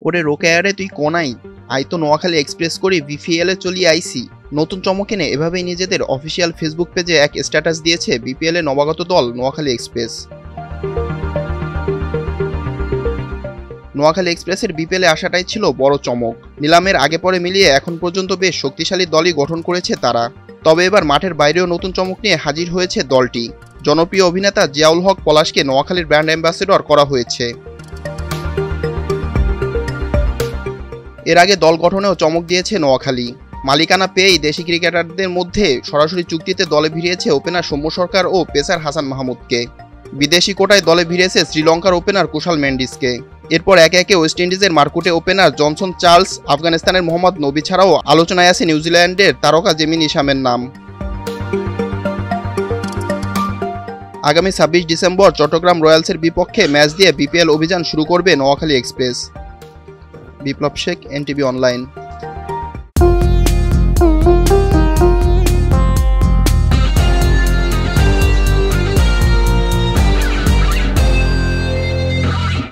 ওরে রোকেয়ারে তুই কোনাই আই তো নোয়াখালী এক্সপ্রেস করে বিপিএল এ চলি আইসি। নতুন চমক এনে এভাবেই নিজেদের অফিসিয়াল ফেসবুক পেজে এক স্ট্যাটাস দিয়েছে বিপিএল এ নবাগত দল নোয়াখালী এক্সপ্রেস। নোয়াখালী এক্সপ্রেসের বিপিএলে আসাটাই ছিল বড় চমক। নিলামের আগে পরে মিলিয়ে এখন পর্যন্ত বেশ শক্তিশালী দলই গঠন করেছে তারা। তবে এবার মাঠের বাইরেও নতুন চমক নিয়ে হাজির হয়েছে দলটি। জনপ্রিয় অভিনেতা জিয়াউল হক পলাশকে নোয়াখালীর ব্র্যান্ড অ্যাম্বাসেডর করা হয়েছে। এর আগে দল গঠনেও চমক দিয়েছে নোয়াখালী। মালিকানা পেয়েই দেশি ক্রিকেটারদের মধ্যে সরাসরি চুক্তিতে দলে ভিড়িয়েছে ওপেনার সৌম্য সরকার ও পেসার হাসান মাহমুদকে। বিদেশি কোটায় দলে ভিড়েছে শ্রীলঙ্কার ওপেনার কুশাল মেন্ডিসকে। এরপর একে একে ওয়েস্ট ইন্ডিজের মারকুটে ওপেনার জনসন চার্লস, আফগানিস্তানের মোহাম্মদ নবী ছাড়াও আলোচনায় আছে নিউজিল্যান্ডের তারকা জেমি নিশামের নাম। আগামী 26 ডিসেম্বর চট্টগ্রাম রয়্যালসের বিপক্ষে ম্যাচ দিয়ে বিপিএল অভিযান শুরু করবে নোয়াখালী এক্সপ্রেস। বিপ্লব শেখ, এনটিভি অনলাইন।